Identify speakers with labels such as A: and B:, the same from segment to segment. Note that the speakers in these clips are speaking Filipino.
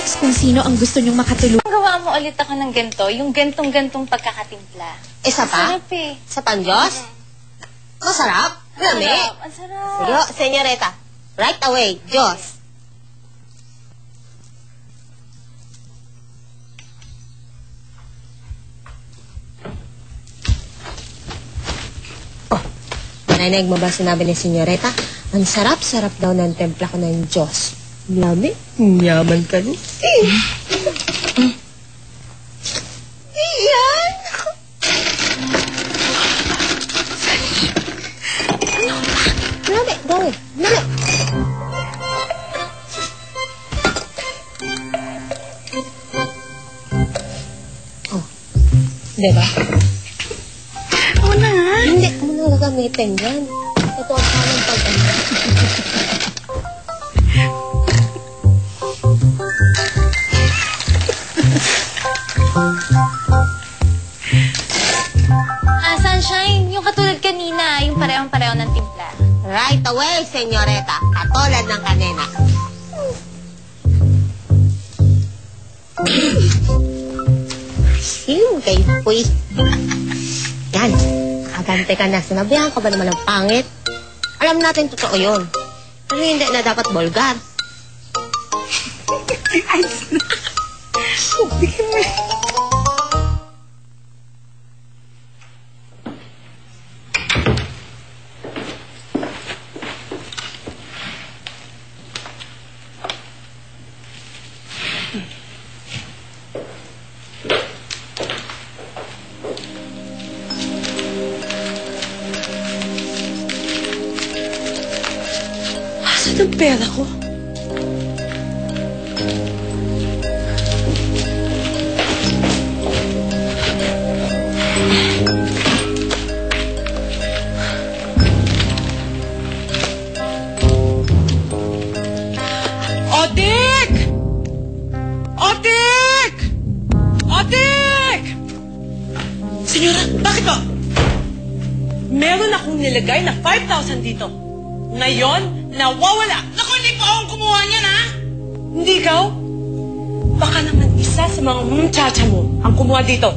A: i-text kung sino ang gusto niyong makatulong.
B: Gawa mo ulit ako ng ganito, yung gantong-gantong pagkakatimpla.
C: Isa pa?
B: Sarap eh.
C: Sa Diyos? Masarap? Lami?
B: Ang sarap.
C: Sige, senyorita. Right away, Diyos. Oh, narinig mo ba sinabi ni senyorita? Ang sarap-sarap daw ng templa ko ng Diyos. Lami? Yaman ka no? Iyan! Lami, dali, dali. Oh, diba?
B: Oo na nga.
C: Hindi mo na gagamitin yan. Ito ang tamang pag-ano.
B: Sunshine, yung katulad kanina, yung parehong-pareho ng timpla.
C: Right away, senyorita. Katulad ng kanina. Sim, kay Puy. Yan. Agante ka na. Sinabihan ka ba naman ng pangit? Alam natin totoo yun. Pero hindi na dapat bulgar.
B: Ay, bigyan mo. Asan ang pera ko?
D: Otik! Otik! Otik! Senyora, bakit ba? Meron akong nilagay na 5,000 dito. Ngayon, nawawala. Naku, hindi po akong kumuha niyan, ha? Hindi ikaw? Baka naman isa sa mga muchacha mo ang kumuha dito.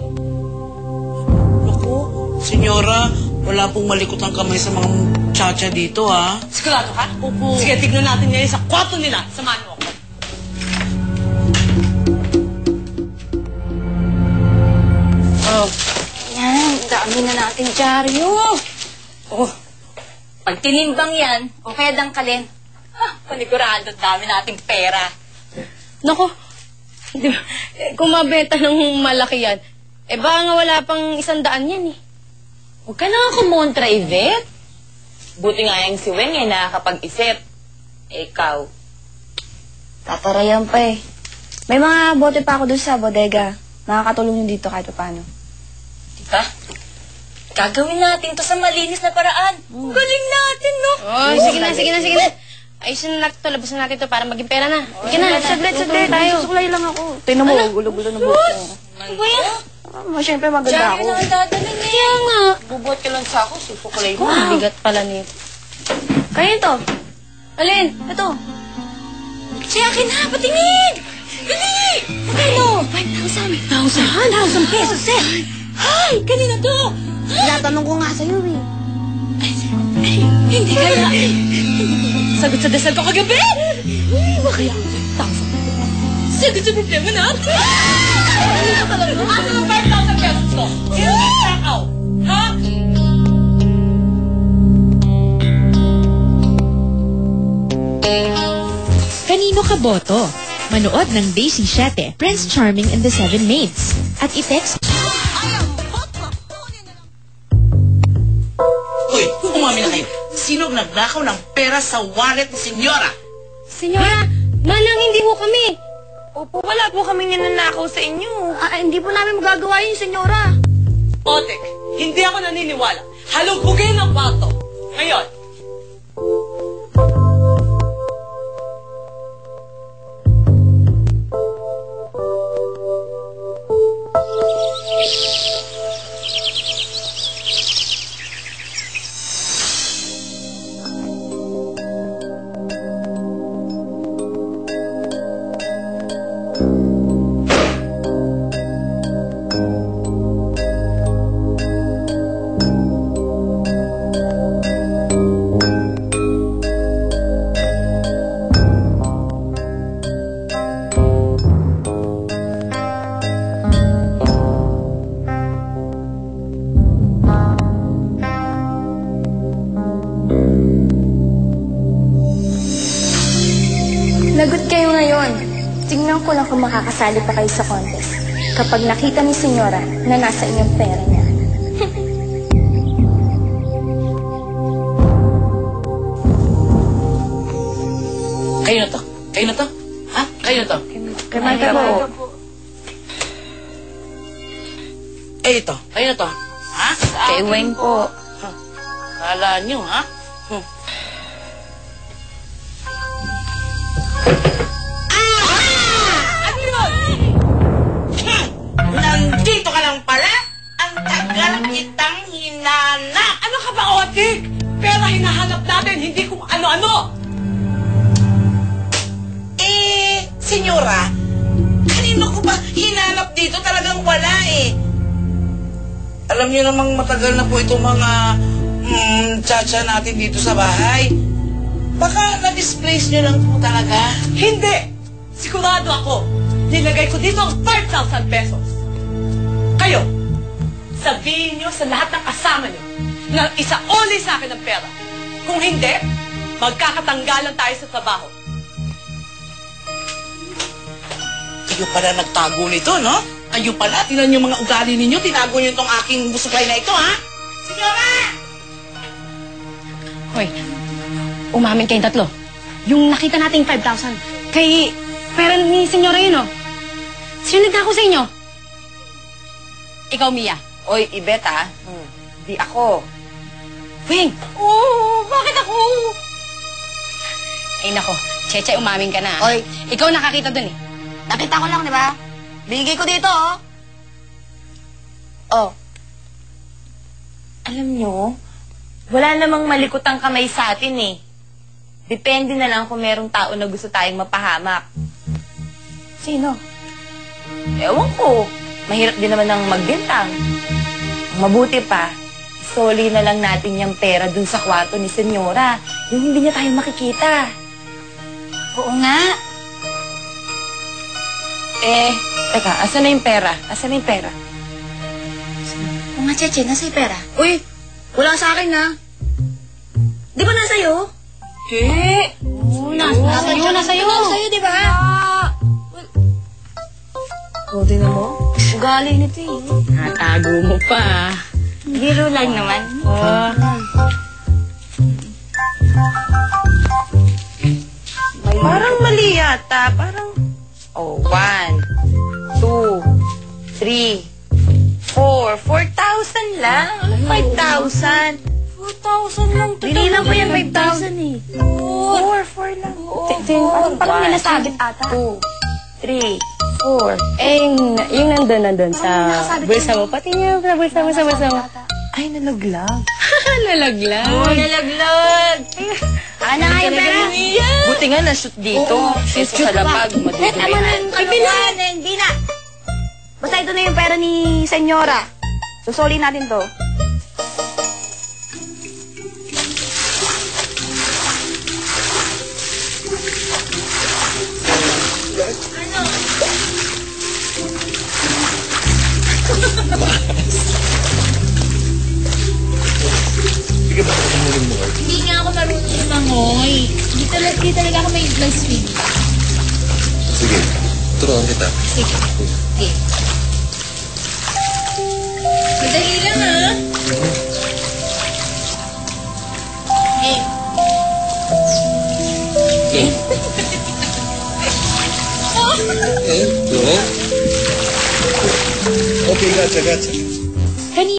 E: Naku, senyora, wala pong malikot ang kamay sa mga muchacha dito, ha?
D: Sigurado ka?
E: Opo.
D: Sige, tignan natin ngayon sa kwarto nila. Samahan mo ako.
B: Oh. Yan, dami na natin dyaryo. Oh, pag tinimbang yan, o kaya dangkalin, panigurado, dami nating pera.
F: Naku, kung mabenta ng malaki yan, baka nga wala pang 100 yan eh.
B: Huwag ka na kumontra, Yvette. Buti nga yung si Weng ay nakakapag-isip. Ikaw.
F: Tatarayan pa eh. May mga bote pa ako doon sa bodega. Makakatulong yun dito kahit paano.
B: Diba? Gagawin natin to sa malinis na paraan. Galing natin, no?
F: Oh, sige na. Ayusin na natin ito, labasan natin ito para maging pera na. Sige na, saglit tayo.
G: Susuklay lang ako. Tingnan mo, gulo-gulo na buhok ko.
B: Ano ba yan?
G: Siyempre maganda ako.
B: Diyan na ang dadalhin eh. Kaya nga.
D: Bubuhat ka lang sa ako, susukulay mo.
F: Ang bigat pala nito. Kaya ito. Alin, ito.
B: Sa akin na, patingin! Dali! Magkano? 5,000 pesos, eh! Ay, kanina to!
G: Tinatanong ko nga sa'yo eh.
B: Hindi kaya. Sagot sa dasal ko kagabi! Makaya ako 5,000. Sagot sa problema natin! Ano ka talaga?
D: Ano ang 5,000 pesos ko? Sino nagtakaw? Ha?
A: Kanino ka boto? Manood ng Daisy 7, Prince Charming and the Seven Maids. At i-text...
E: Uy, umami na kayo. Sino nagnakaw ng pera sa wallet ni senyora?
F: Senyora, manang hindi ho kami.
G: Opo, wala po kami ninanakaw sa inyo. Hindi po namin magagawa yun, senyora.
D: Otek, hindi ako naniniwala. Halugugin ang kwarto. Ngayon.
G: Tingnan ko lang kung makakasali pa kayo sa contest kapag nakita ni Senyora na nasa inyong pera niya.
E: Kayo na to? Kayo na to? Ha? Kayo na to?
G: Kamay ka po.
E: Eh, ito. Kayo na to? Ha?
G: Kay Weng po.
E: Kala nyo, ha? Ano yun? Nandito ka lang pala? Ang tagal kitang hinanap.
D: Ano ka ba, Otik? Pera hinahanap natin, hindi kung ano-ano.
E: Senyora, kanino ko ba hinanap dito? Talagang wala eh. Alam niyo namang matagal na po itong mga tsa-tsa natin dito sa bahay. Baka na-displace niyo lang po talaga.
D: Hindi! Sigurado ako, nilagay ko dito ang 5,000 pesos. Kayo, sabihin niyo sa lahat ng kasama niyo na isauli sa akin ng pera. Kung hindi, magkakatanggalan tayo sa trabaho.
E: Kayo pala nagtago nito, no? Kayo pala, tingnan niyo mga ugali ninyo, tinago niyo itong aking busuklay na ito, ha? Senyora!
F: Hoy, umamin kayong tatlo. Yung nakita nating 5,000, kay pera ni Senyora yun, oh. Sino nagkako sa inyo? Ikaw, Mia.
B: Oy, Ibet ah. Di ako.
F: Weng! Oo, bakit ako? Ay, nako. Cheche, umamin ka na.
C: Oy.
F: Ikaw nakakita dun, eh.
C: Nakita ko lang, di ba? Binigay ko dito, oh.
B: Oh. Alam nyo, wala namang malikot ang kamay sa atin eh. Depende na lang kung merong tao na gusto tayong mapahamak.
F: Sino?
B: Ewan ko. Mahirap din naman ang magbintang. Mabuti pa, isoli na lang natin yung pera dun sa kwarto ni Senyora. Yung hindi niya tayo makikita.
F: Oo nga.
B: Teka, asan na yung pera? Asan na yung pera?
C: Oo nga, Cheche, nasa yung pera? Uy, wala sa akin, ha? Di ba nasa iyo?
F: Oo, nasa iyo.
C: Nasa iyo, di ba?
B: O, tinan mo. Ugali nito eh.
F: Natago mo pa.
B: Biro lang naman. Parang mali yata. Parang... Oh, 1, 2, 3, 4. 4,000 lang. 5,000. 4,000 lang.
G: Binilang ko yan 5,000 eh.
B: 4 lang.
G: Parang may nasabit ata.
B: 2, 3, 4.
F: Yung nandun sa bulsa mo. Pati niyo sa bulsa mo.
B: Ay, nalaglag.
F: Nalaglag.
B: Nalaglag.
G: Ano nga yung pera?
B: Buti nga na-shoot dito. Shoot sa labag.
G: Tama na yung kaluhan. Hindi na. Basta ito na yung pera ni Senyora. Susuli natin to.
A: Hindi nga ako marunong lumangoy. Hindi talaga ako may swing.
H: Sige, turuan kita.
A: Sige. Okay. Madali lang, ha? Eh.
H: Hello? Okay, gotcha.